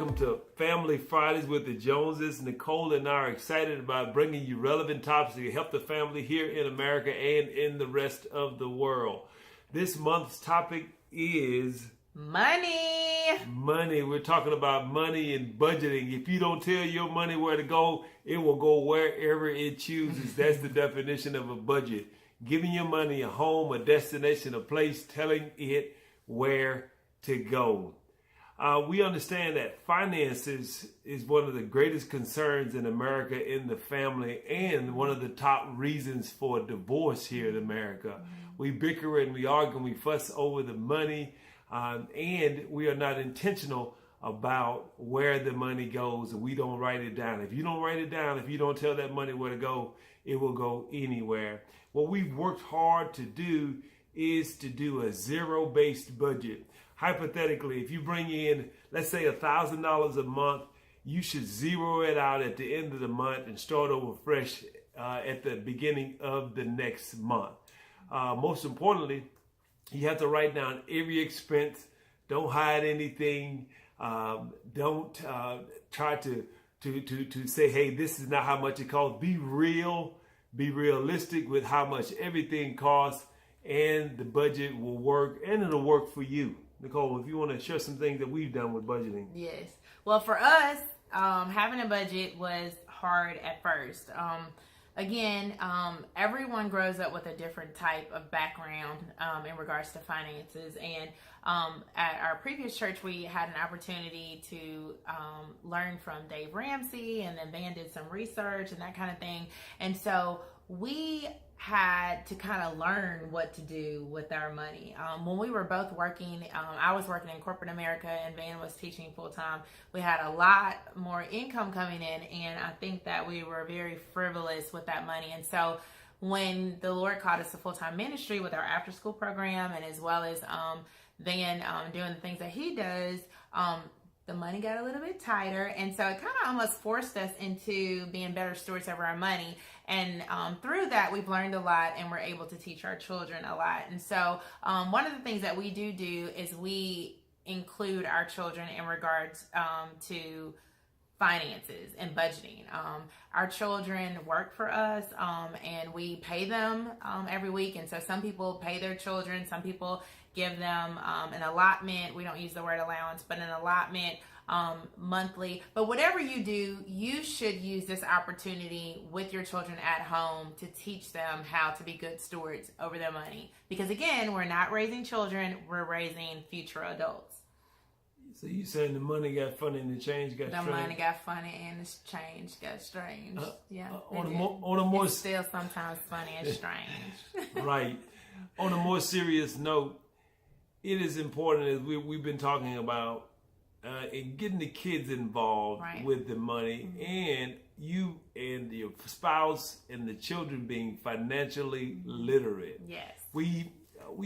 welcome to Family Fridays with the Joneses. Nicole and I are excited about bringing you relevant topics to help the family here in America and in the rest of the world. This month's topic is money. We're talking about money and budgeting. If you don't tell your money where to go, it will go wherever it chooses. That's the definition of a budget. Giving your money a home, a destination, a place, telling it where to go. We understand that finances is one of the greatest concerns in America in the family and one of the top reasons for divorce here in America. We bicker and we argue and we fuss over the money, and we are not intentional about where the money goes, and we don't write it down. If you don't write it down, if you don't tell that money where to go, it will go anywhere. What we've worked hard to do is to do a zero-based budget. Hypothetically, if you bring in, let's say $1,000 a month, you should zero it out at the end of the month and start over fresh at the beginning of the next month. Most importantly, you have to write down every expense. Don't hide anything. Don't try to say, hey, this is not how much it costs. Be real. Be realistic with how much everything costs, and the budget will work, and it'll work for you. Nicole, if you want to share some things that we've done with budgeting. Yes. Well, for us, having a budget was hard at first. Everyone grows up with a different type of background in regards to finances. And at our previous church, we had an opportunity to learn from Dave Ramsey, and then Van did some research and that kind of thing. And so we had to kind of learn what to do with our money. When we were both working, I was working in corporate America and Van was teaching full-time. We had a lot more income coming in, and I think that we were very frivolous with that money. And so when the Lord called us to full-time ministry with our after-school program, and as well as Van doing the things that he does, the money got a little bit tighter, and so it kind of almost forced us into being better stewards of our money. And through that, we've learned a lot, and we're able to teach our children a lot. And so one of the things that we do is we include our children in regards to finances and budgeting. Our children work for us, and we pay them every week. And so some people pay their children, some people give them an allotment. We don't use the word allowance, but an allotment monthly. But whatever you do, you should use this opportunity with your children at home to teach them how to be good stewards over their money. Because again, we're not raising children, we're raising future adults. So you saying the money got funny and the change got strange? The money got funny and the change got strange. It's still sometimes funny and strange. Right. On a more serious note, it is important, as we've been talking about, in getting the kids involved with the money, and you and your spouse and the children being financially literate. Yes. We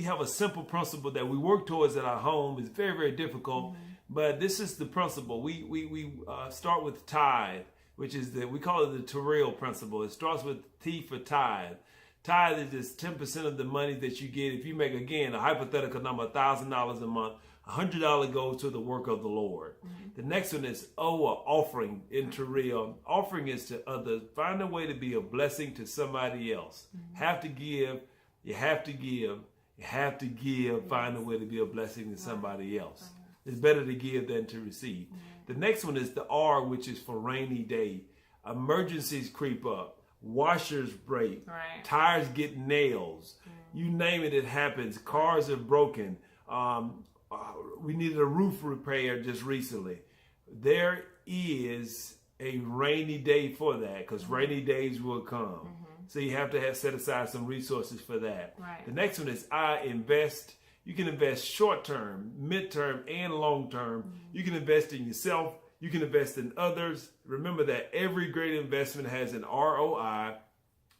have a simple principle that we work towards at our home. It's very, very difficult, but this is the principle. We start with tithe, which is we call it the Terrell principle. It starts with T for tithe. Tithe is just 10% of the money that you get. If you make, again, a hypothetical number, $1,000 a month, $100 goes to the work of the Lord. The next one is offering in Terrell. Offering is to others. Find a way to be a blessing to somebody else. Have to give. You have to give. You have to give. Find a way to be a blessing to somebody else. It's better to give than to receive. The next one is the R, which is for rainy day. Emergencies creep up. Washers break, tires get nails, you name it, it happens. Cars are broken. We needed a roof repair just recently. There is a rainy day for that, because rainy days will come. So you have to set aside some resources for that. The next one is I invest. You can invest short-term, mid-term, and long-term. You can invest in yourself. You can invest in others. Remember that every great investment has an ROI,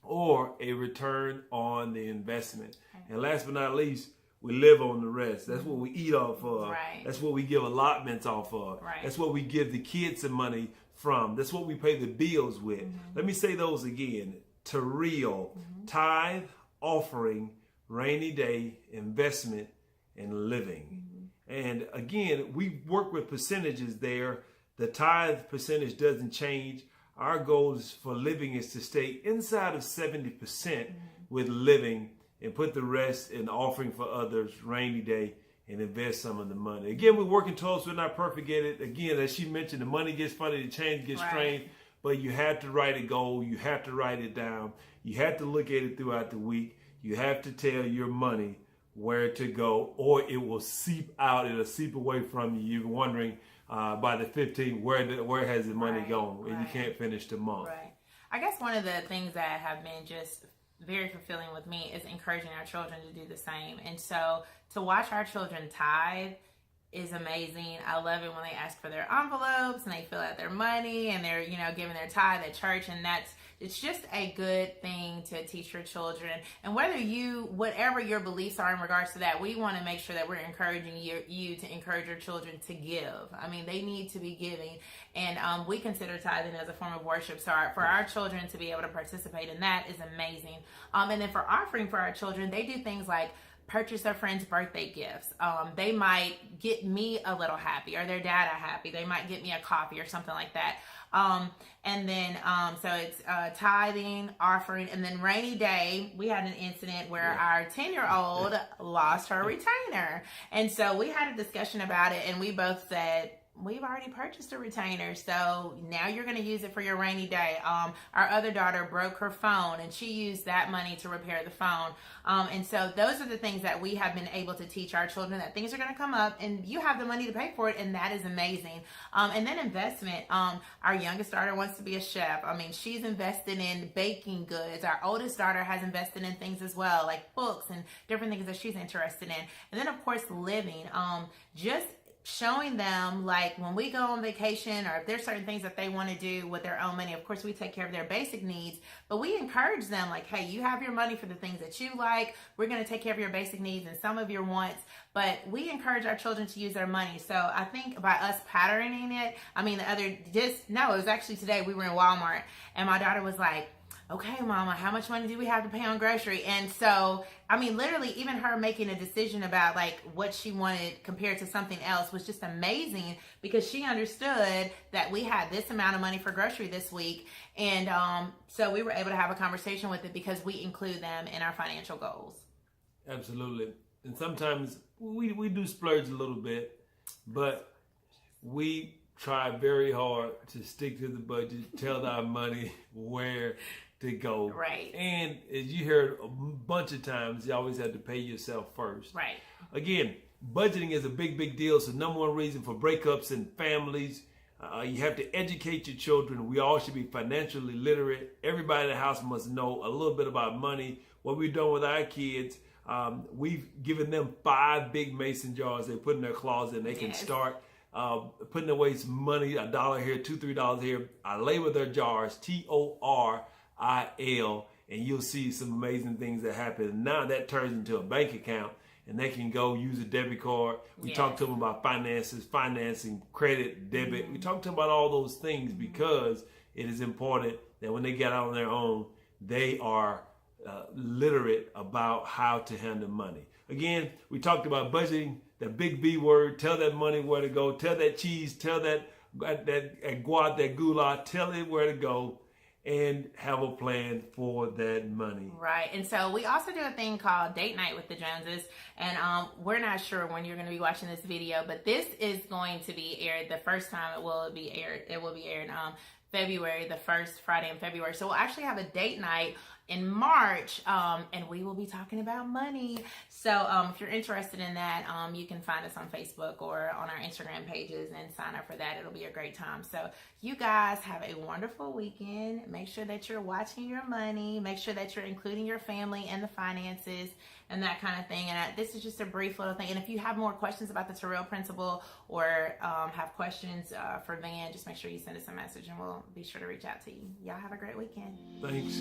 or a return on the investment. And last but not least, we live on the rest. That's what we eat off of. That's what we give allotments off of. That's what we give the kids some money from. That's what we pay the bills with. Let me say those again. Terrell, tithe, offering, rainy day, investment, and living. And again, we work with percentages there The tithe percentage doesn't change. Our goal is for living is to stay inside of 70% with living and put the rest in offering for others, rainy day, and invest some of the money. Again, we're working towards, we're not perfect at it. Again, as she mentioned, the money gets funny, the change gets strange, but you have to write a goal. You have to write it down. You have to look at it throughout the week. You have to tell your money where to go, or it will seep out. It'll seep away from you. You're wondering by the 15th, where has the money gone? And you can't finish the month. Right. I guess one of the things that have been just very fulfilling with me is encouraging our children to do the same. And so to watch our children tithe is amazing. I love it when they ask for their envelopes and they fill out their money and they're, giving their tithe at church. And it's just a good thing to teach your children. And whatever your beliefs are in regards to that, we want to make sure that we're encouraging you to encourage your children to give. I mean, they need to be giving. And we consider tithing as a form of worship. So for our children to be able to participate in that is amazing. And then for offering for our children, they do things like purchase their friends' birthday gifts. They might get me a little happy or their dad a happy. They might get me a coffee or something like that. And then, so it's tithing, offering, and then rainy day, we had an incident where our 10-year-old lost her retainer. And so we had a discussion about it, and we both said, we've already purchased a retainer, so now you're going to use it for your rainy day. Our other daughter broke her phone, and she used that money to repair the phone. And so those are the things that we have been able to teach our children, that things are going to come up, and you have the money to pay for it, and that is amazing. And then investment. Our youngest daughter wants to be a chef. I mean, she's invested in baking goods. Our oldest daughter has invested in things as well, like books and different things that she's interested in. And then, of course, living. Just showing them, like, when we go on vacation or if there's certain things that they want to do with their own money, of course we take care of their basic needs, but we encourage them, like, hey, you have your money for the things that you like. We're going to take care of your basic needs and some of your wants, but we encourage our children to use their money. So I think by us patterning it, it was actually today we were in Walmart and my daughter was like, okay, Mama, how much money do we have to pay on grocery? And so, I mean, literally even her making a decision about like what she wanted compared to something else was just amazing, because she understood that we had this amount of money for grocery this week. And so we were able to have a conversation with it because we include them in our financial goals. Absolutely. And sometimes we do splurge a little bit, but we try very hard to stick to the budget, tell our money where to go. Right. And as you heard a bunch of times, you always have to pay yourself first. Right. Again, budgeting is a big deal. It's the number one reason for breakups in families. You have to educate your children. We all should be financially literate. Everybody in the house must know a little bit about money. What we've done with our kids, we've given them 5 big mason jars they put in their closet, and they can start putting away some money, $1 here, $2, $3 here. I label their jars TORIL, and you'll see some amazing things that happen. Now that turns into a bank account, and they can go use a debit card. We talk to them about finances, financing, credit, debit. We talk to them about all those things because it is important that when they get out on their own, they are literate about how to handle money. Again, we talked about budgeting, the big B word. Tell that money where to go. Tell that cheese. Tell that guac, that goulash. Tell it where to go, and have a plan for that money. Right. And so we also do a thing called Date Night with the Joneses. And we're not sure when you're going to be watching this video, but this is going to be aired. The first time it will be aired February, the first Friday in February. So we'll actually have a date night in March, and we will be talking about money. So if you're interested in that, you can find us on Facebook or on our Instagram pages and sign up for that. It'll be a great time. So you guys have a wonderful weekend. Make sure that you're watching your money. Make sure that you're including your family and the finances and that kind of thing. And this is just a brief little thing. And if you have more questions about the Terrell Principle or have questions for Van, just make sure you send us a message and we'll be sure to reach out to you. Y'all have a great weekend. Thanks.